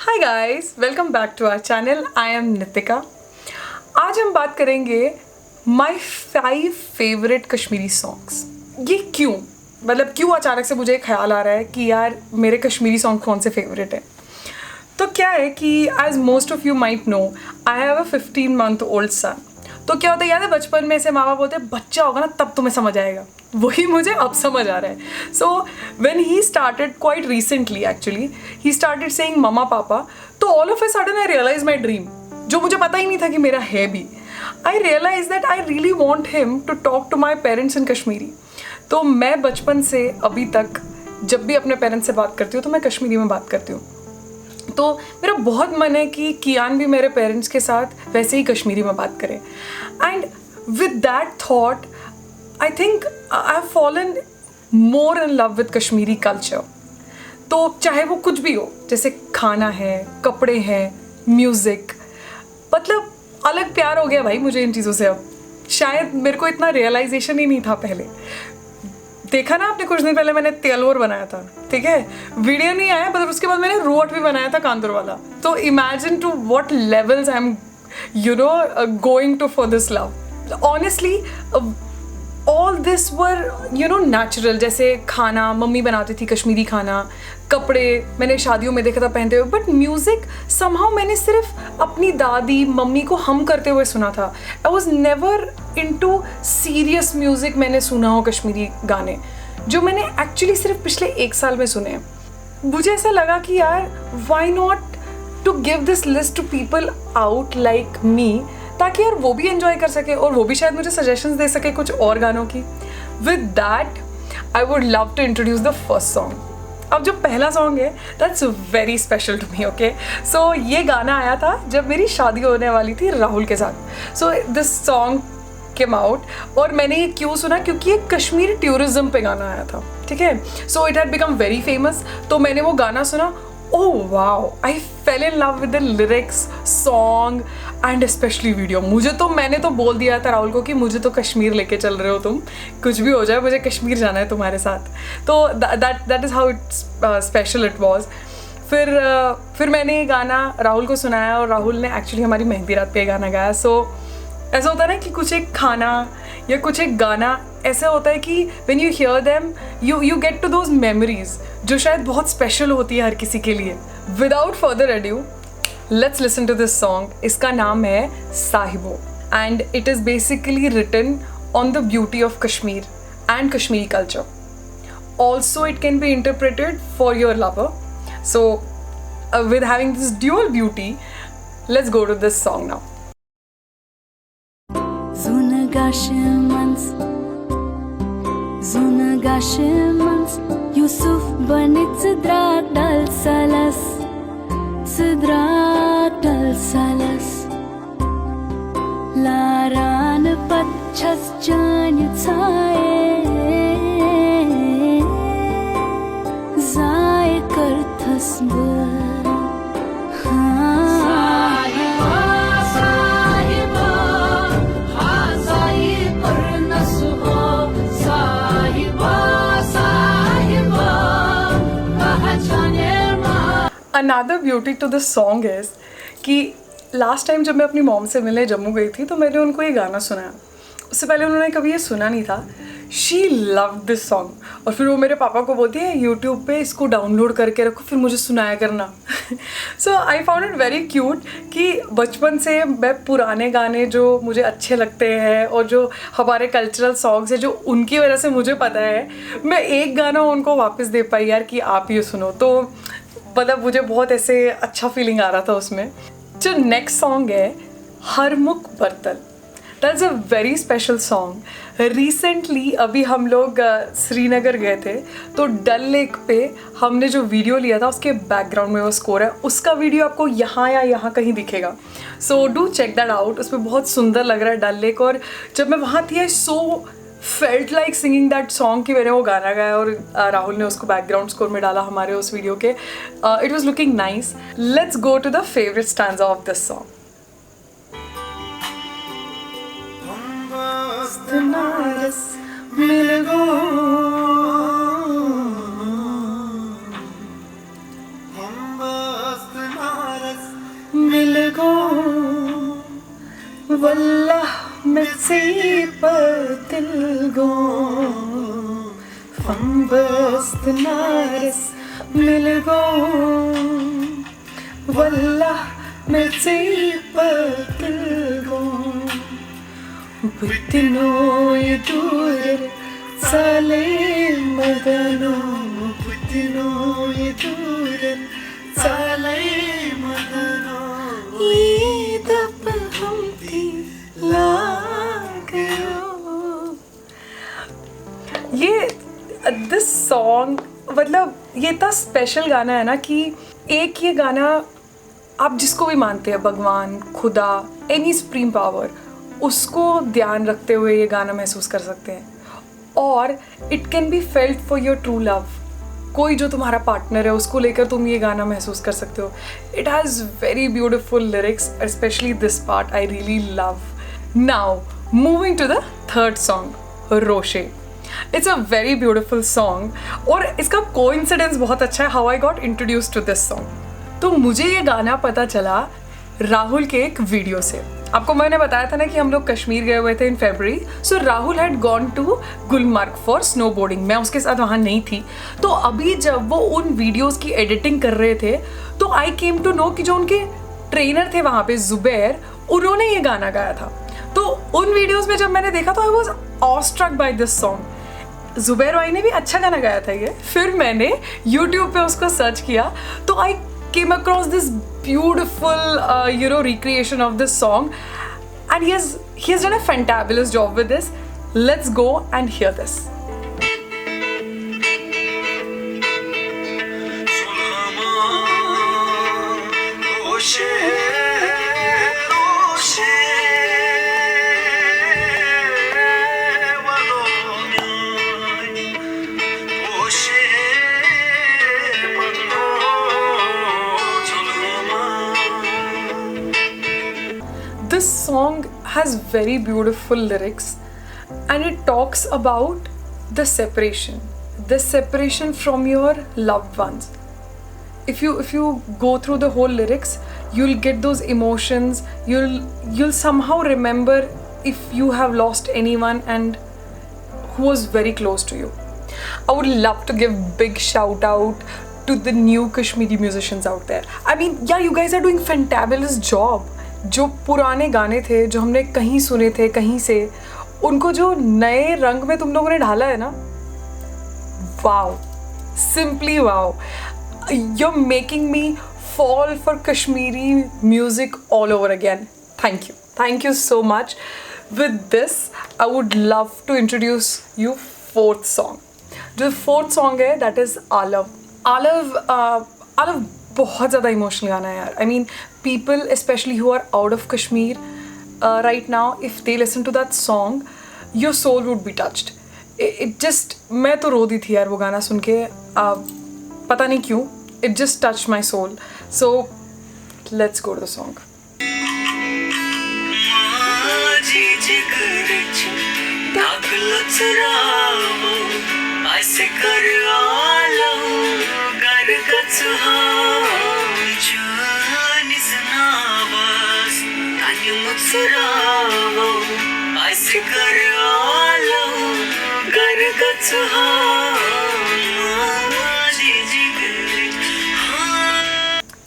Hi guys, welcome back to our channel. I am Nitika. आज हम बात करेंगे माय 5 फेवरेट कश्मीरी सॉन्ग्स। ये क्यों, मतलब क्यों अचानक से मुझे ख्याल आ रहा है कि यार मेरे कश्मीरी सॉन्ग कौन से फेवरेट है। तो क्या है कि as most of you might know, I have a 15 month old son. तो क्या होता है याद है, बचपन में से माँ बाप बोलते हैं बच्चा होगा ना तब तुम्हें समझ आएगा। वही मुझे अब समझ आ रहा है। So when he started quite recently, actually he started saying mama papa, तो all of a sudden I realise my dream, जो मुझे पता ही नहीं था कि मेरा है भी। I realise that I really want him to talk to my parents in Kashmiri. तो मैं बचपन से अभी तक जब भी अपने पेरेंट्स से बात करती हूँ तो मैं कश्मीरी में बात करती हूँ। तो मेरा बहुत मन है कि कियान भी मेरे पेरेंट्स के साथ वैसे ही कश्मीरी में बात करे। And with that thought I think I have fallen more in love with Kashmiri culture. तो चाहे वो कुछ भी हो, जैसे खाना है, कपड़े हैं, म्यूज़िक, मतलब अलग प्यार हो गया भाई मुझे इन चीज़ों से। अब शायद मेरे को इतना रियलाइजेशन ही नहीं था पहले। देखा ना आपने, कुछ दिन पहले मैंने तेलवर बनाया था, ठीक है, वीडियो नहीं आया, पर उसके बाद मैंने रोट भी बनाया था कांदूर वाला। तो imagine to what levels I am going to for this love. Honestly all this were natural. जैसे खाना मम्मी बनाती थी, कश्मीरी खाना, कपड़े मैंने शादियों में देखा था पहनते हुए, बट म्यूज़िक समहाउ मैंने सिर्फ अपनी दादी मम्मी को हम करते हुए सुना था। I was never into serious music. मैंने सुना हो कश्मीरी गाने जो मैंने एक्चुअली सिर्फ पिछले 1 साल में सुने हैं। मुझे ऐसा लगा कि यार why not to give this list to people out like me, ताकि यार वो भी एंजॉय कर सके और वो भी शायद मुझे सजेशंस दे सके कुछ और गानों की। With that I would love to introduce the first song. अब जो पहला सॉन्ग है that's very special to me, okay. So ये गाना आया था जब मेरी शादी होने वाली थी राहुल के साथ। So this song came out, और मैंने ये क्यों सुना, क्योंकि ये कश्मीर टूरिज्म पे गाना आया था, ठीक है। So it had become very famous. तो मैंने वो गाना सुना, oh wow, I fail in love with the lyrics, song and specially video. मैंने तो बोल दिया था राहुल को कि मुझे तो कश्मीर लेके चल रहे हो तुम, कुछ भी हो जाए मुझे कश्मीर जाना है तुम्हारे साथ। तो that is how it's special it was. फिर मैंने ये गाना राहुल को सुनाया, और राहुल ने एक्चुअली हमारी मेहंदी रात पे गाना गाया। सो ऐसा होता है ना कि कुछ एक खाना या कुछ एक गाना ऐसा होता है कि when you hear them you get to those memories जो शायद बहुत स्पेशल होती है हर किसी के लिए। Without further ado, let's listen to this song. इसका नाम है Sahibo, and it is basically written on the beauty of Kashmir and Kashmiri culture. Also it can be interpreted for your lover. So with having this dual beauty, let's go to this song now. Zuna gashimans Yusuf banit sidrak dal salas, sidrak dal salas Laran pachas jan tsaye Zai karthas bur another beauty to this song is कि last time जब मैं अपनी mom से मिलने जम्मू गई थी तो मैंने उनको ये गाना सुनाया। उससे पहले उन्होंने कभी ये सुना नहीं था। शी लव दिस सॉन्ग, और फिर वो मेरे पापा को बोलती है यूट्यूब पे इसको डाउनलोड करके रखो, फिर मुझे सुनाया करना। So I found it very cute कि बचपन से मैं पुराने गाने जो मुझे अच्छे लगते हैं और जो हमारे कल्चरल सॉन्ग्स हैं जो उनकी वजह से मुझे पता है, मैं एक गाना उनको वापस दे पाई यार कि आप ये सुनो। तो मतलब मुझे बहुत ऐसे अच्छा फीलिंग आ रहा था उसमें। जो नेक्स्ट सॉन्ग है Harmukh Bartal, that is a very special song. Recently अभी हम लोग श्रीनगर गए थे, तो डल लेक पे हमने जो वीडियो लिया था उसके बैकग्राउंड में वो स्कोर है, उसका वीडियो आपको यहाँ या यहाँ कहीं दिखेगा। So do check that out. उसमें बहुत सुंदर लग रहा है डल लेक, और जब मैं वहाँ थी I so felt like singing that song कि मैंने वो गाना गाया और राहुल ने उसको बैकग्राउंड स्कोर में डाला हमारे उस वीडियो के। It was looking nice. Let's go to the favourite stanza of this song. वल्लाह मिल्गो फंबस्त नारस मिलगो वल्लाह मिल्गो बुद्धिनो दूर साले मदनो बुद्धिनो दूर साले मदनो ईदप हम थी लागयो। ये दिस सॉन्ग मतलब ये इतना स्पेशल गाना है ना कि एक ये गाना आप जिसको भी मानते हैं, भगवान, खुदा, एनी सुप्रीम पावर, उसको ध्यान रखते हुए ये गाना महसूस कर सकते हैं। और it can be felt for your true love, कोई जो तुम्हारा पार्टनर है उसको लेकर तुम ये गाना महसूस कर सकते हो। It has very beautiful lyrics, especially this part I really love. Now moving to the third song, Roshe. It's a very beautiful song और इसका कोइंसिडेंस बहुत अच्छा है, how I got introduced to this song. तो मुझे ये गाना पता चला राहुल के एक वीडियो से। आपको मैंने बताया था ना कि हम लोग कश्मीर गए हुए थे in February, so Rahul had gone to Gulmarg for snowboarding. मैं उसके साथ वहाँ नहीं थी, तो अभी जब वो उन वीडियोस की एडिटिंग कर रहे थे तो आई केम टू नो कि जो उनके ट्रेनर थे वहाँ पे, जुबैर, उन्होंने ये गाना गाया था। तो उन वीडियोस में जब मैंने देखा तो I was awestruck by this song. Zubair भाई ने भी अच्छा गाना गाया था ये। फिर मैंने YouTube पे उसको सर्च किया तो आई came across this beautiful recreation of this song, and he has done a fantabulous job with this. Let's go and hear this. This song has very beautiful lyrics and it talks about the separation from your loved ones. If you go through the whole lyrics, you'll get those emotions. You'll somehow remember if you have lost anyone and who was very close to you. I would love to give big shout out to the new Kashmiri musicians out there. I mean, yeah, you guys are doing fantabulous job. जो पुराने गाने थे जो हमने कहीं सुने थे कहीं से, उनको जो नए रंग में तुम लोगों ने ढाला है ना, wow, simply wow. You're making me fall for Kashmiri music all over again. Thank you so much. With this, I would love to introduce you fourth song. जो fourth song है that is Alav. Alav बहुत ज़्यादा emotional गाना है यार. I mean, people especially who are out of Kashmir right now, if they listen to that song, your soul would be touched. It just, मैं तो रो दी थी यार वो गाना सुन के, पता नहीं क्यों. It just touched my soul. So let's go to the song.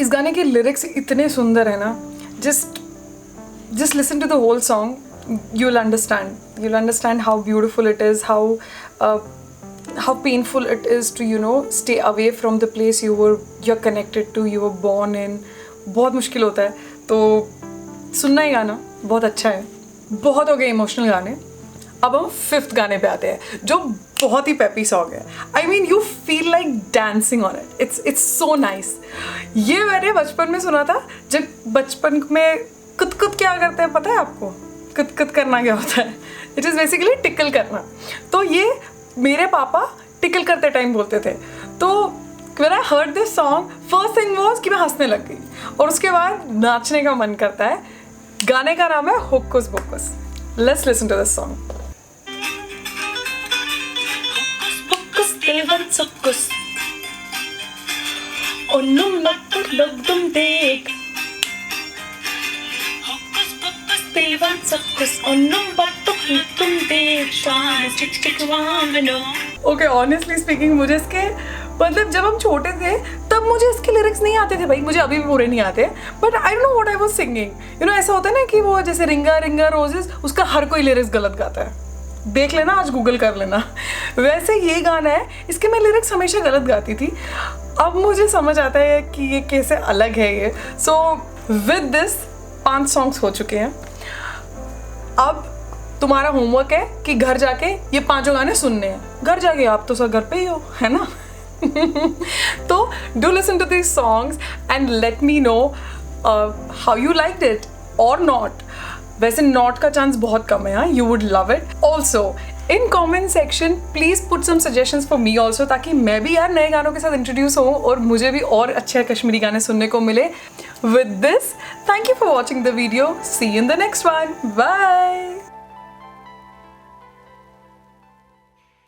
इस गाने के लिरिक्स इतने सुंदर है ना, just listen to the whole song, you'll understand how beautiful it is, how painful it is to, you know, stay away from the place you're connected to, you were born in. बहुत मुश्किल होता है, तो सुनना ही गाना बहुत अच्छा है. बहुत हो गए इमोशनल गाने. अब हम फिफ्थ गाने पे आते हैं जो बहुत ही पेपी सॉन्ग है. I mean you feel like dancing on it. It's so nice. ये मैंने बचपन में सुना था. जब बचपन में कुत क्या करते हैं पता है आपको? कुत करना क्या होता है? इट इज़ बेसिकली टिकल करना. तो ये मेरे पापा टिकल करते टाइम बोलते थे. तो when I heard this song, first thing was कि मैं हंसने लग गई और उसके बाद नाचने का मन करता है. गाने का नाम है होकुस पोकुस. Let's listen to this song. Hokus pokus sokus, onnum lakkum deg. Hokus pokus okay, honestly speaking मुझे इसके मतलब जब हम छोटे थे तब मुझे इसके लिरिक्स नहीं आते थे भाई, मुझे अभी भी पूरे नहीं आते, but I don't know what I was singing. You know ऐसा होता है ना कि वो जैसे रिंगा रिंगा रोजेस, उसका हर कोई लिरिक्स गलत गाता है, देख लेना, आज गूगल कर लेना। वैसे ये गाना है, इसके मैं लिरिक्स हमेशा गलत गाती थी, अब मुझे समझ आता है कि ये कैसे अलग है ये। सो विद दिस 5 सॉन्ग्स हो चुके हैं। अब तुम्हारा होमवर्क है कि घर जाके ये 5 गाने सुनने हैं। घर जाके आप तो सर घर पे ही हो, है ना? तो do listen to this songs and let me know how you liked it और नॉट। वैसे नॉट का चांस बहुत कम है, you would love it. Also in comment section please put some suggestions for me also, ताकि मैं भी यार नए गानों के साथ इंट्रोड्यूस हूँ और मुझे भी और अच्छे कश्मीरी गाने सुनने को मिले। With this, thank you for watching the video, see you in the next one, bye.